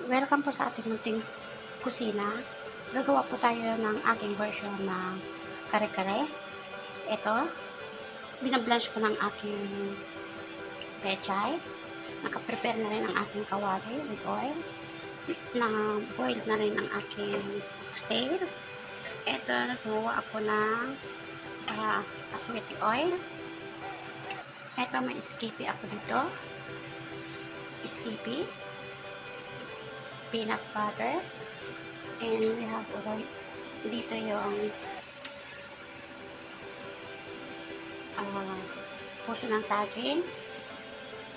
Welcome po sa ating munting kusina. Gagawa po tayo ng aking version ng kare-kare. Ito, binablanch ko ng aking pechay. Nakaprepare na rin ang aking kawali with oil. Na-boiled na rin ang aking oxtail. Ito, nagawa ako ng asweti oil. Ito, may skippy ako dito. Skippy. Peanut butter, and we have dito yung puso ng saging,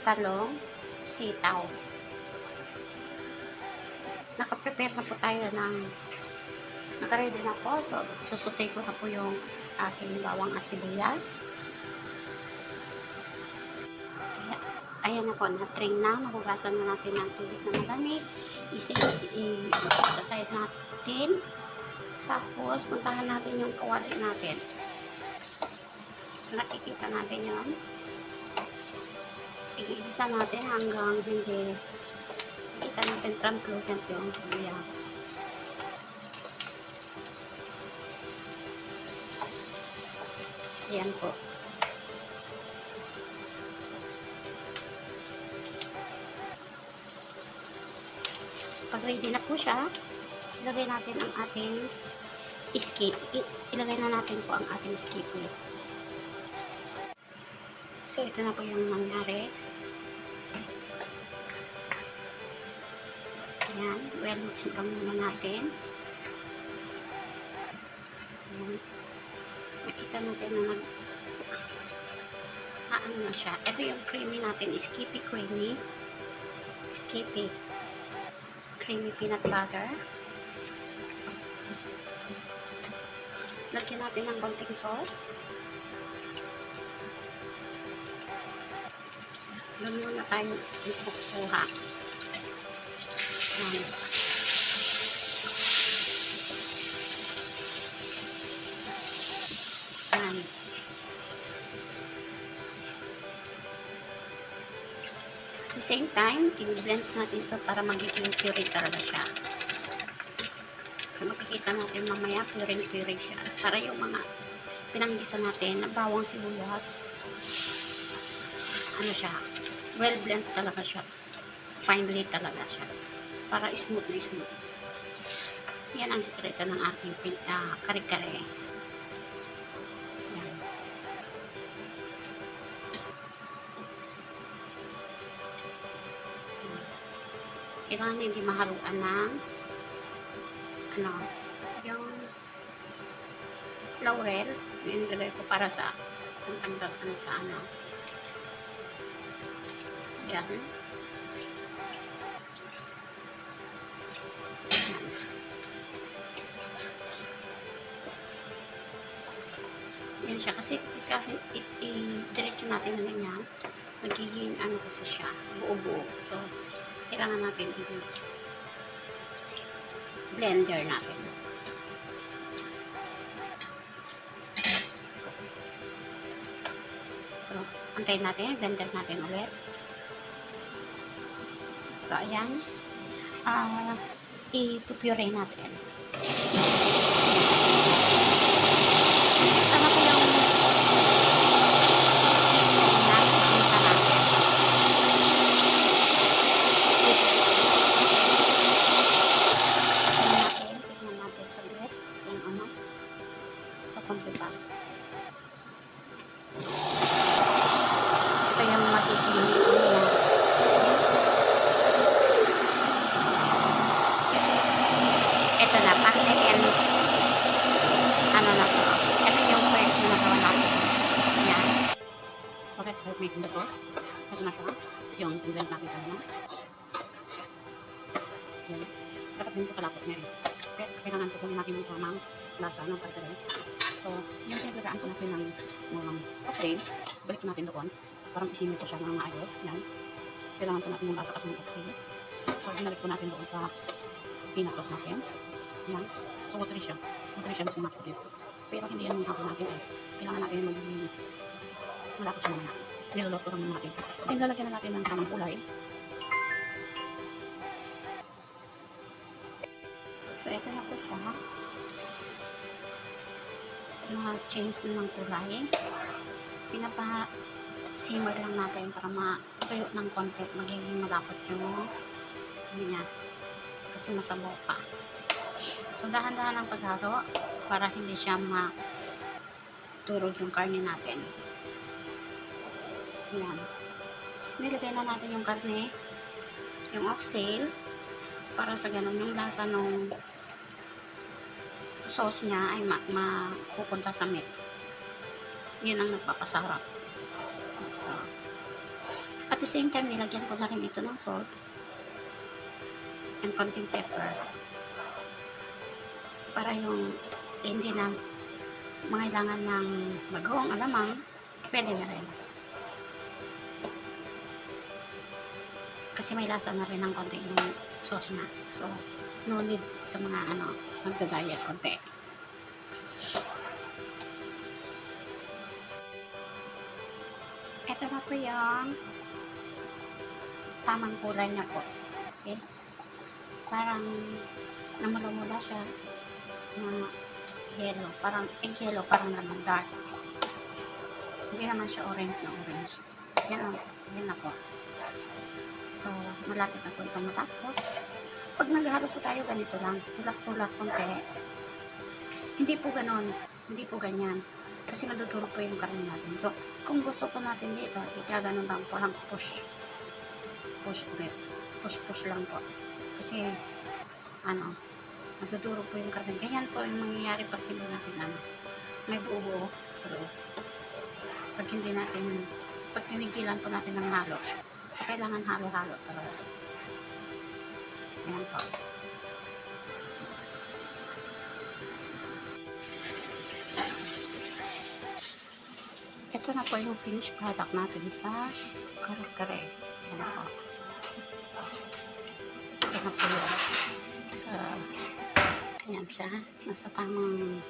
talong, sitaw. Nakaprepare na po tayo ng nakaready na po, so susutay ko na po yung aking bawang at sibuyas. Ayan na po, na-train na. Mahugasan na natin ng tubig na malamig. I-aside natin. Tapos, puntahan natin yung kawali natin. So, nakikita natin yun. I-isa natin hanggang hindi kita natin translucent yung sibuyas. Ayan po. Pag ready na po siya, ilagay natin ang ating ilagay na natin po ang ating skippy. So, ito na po yung nangyari. Ayan, well mix lang muna natin. Ayan. Makita natin na ano na siya. Ito yung creamy natin, skippy creamy. Skippy creamy peanut butter. Lagyan natin ng konting sauce. Doon muna tayo isukuha. Ayan. At the same time, i-blend natin ito para magiging puree talaga siya. So, makikita natin mamaya puree siya. Para yung mga pinanggisa natin na bawang sibuyas, ano siya, well blend talaga siya. Finely talaga siya. Para smooth na smooth. Yan ang sekreto ng ating kare-kare. Kailangan hindi mahaluan ng yung laurel. Yung nilagay ko para sa pantanggal sa yan. Yan siya kasi kahit i-diretso natin na ganyan, magiging kasi siya, buo-buo. So, kailangan natin blender natin. So, antayin natin, blender natin ulit. So, ayan. I-puree natin. Ano ko yung steam na isa natin. Tignan natin sa ulit kung sa konti pa. Ito yung magiging ito na, pang second na po. Ito yung first na nagawa natin. Yan. So, let's start making the sauce. Ito na siya. Yung blend natin kanina. Yan. Dapat din ito kalapot na rin. Kailangan tukunin natin yung tamang lasa ng kare-kare. So, yung pinaglagaan po natin ng oxtail, balik natin doon. Parang isinil ko siya ng maayos. Yan. Kailangan po natin yung lasa kasi ng oxtail. So, inalik po natin doon sa peanut sauce natin. Yan. So, watery siya. Watery siya mas umakit. Pero hindi yan yung hapon natin eh. Kailangan natin magiging malapot siya naman. Nilolot ko lang natin. Then, lalagyan na natin ng tamang kulay. So, ito na po siya. Na-change na ng kulay. Simmer lang natin para matuyo ng konti. Magiging malapot yung niya. Kasi masabaw pa. So, dahan-dahan ang paghalo para hindi siya maturog yung karne natin. Ayan. Nilagay na natin yung karne, yung oxtail, para sa ganun yung lasa ng sauce niya ay mapupunta sa meat. Yun ang nagpapasarap. So, at the same time, nilagyan ko na rin ito ng salt and konting pepper para yung hindi na mangailangan ng bagong alamang, pwede na rin. Kasi may lasa na rin ng konti yung sauce na. So, no need sa mga magda-diet konti. Ito na po yung tamang kulay niya po. Kasi, parang namula-mula siya na yellow. Parang egg yellow, parang naman dark. Hindi naman siya orange na orange. Yan na po. So, malapit na po ito matapos. Pag naghalo po tayo, ganito lang. Tulak-tulak konti. Hindi po ganon. Hindi po ganyan. Kasi madudurog po yung karne natin. So, kung gusto po natin dito, ganon lang po. Lang push. Push ulit. Push lang po. Kasi, madudurog po yung karne. Ganyan po yung mangyayari pag hindi natin, may buo-buo sa loob. Pag tinigilan po natin ng halo. So, kailangan halo-halo talaga. Ayan po. Ito na po yung finished product natin sa kare-kare. Ayan po. Ito na po yun. So, ayan siya. Nasa tamang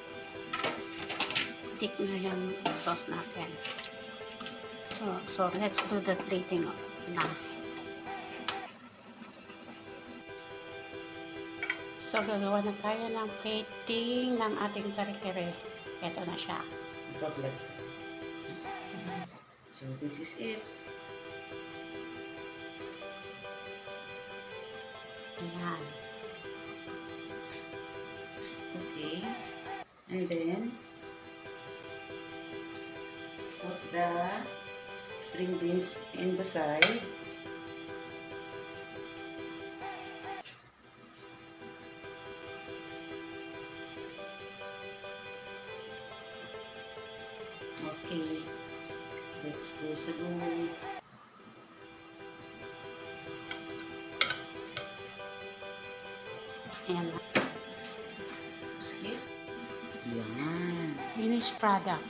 thick na yung sauce natin. So let's do the plating na. So, gagawa na tayo ng plating ng ating kare-kare. Ito na siya. So this is it. Ayan. Okay. And then put the string beans in the side. Okay. Let's close the bowl. Ayan na. Excuse. Yan. Finished product.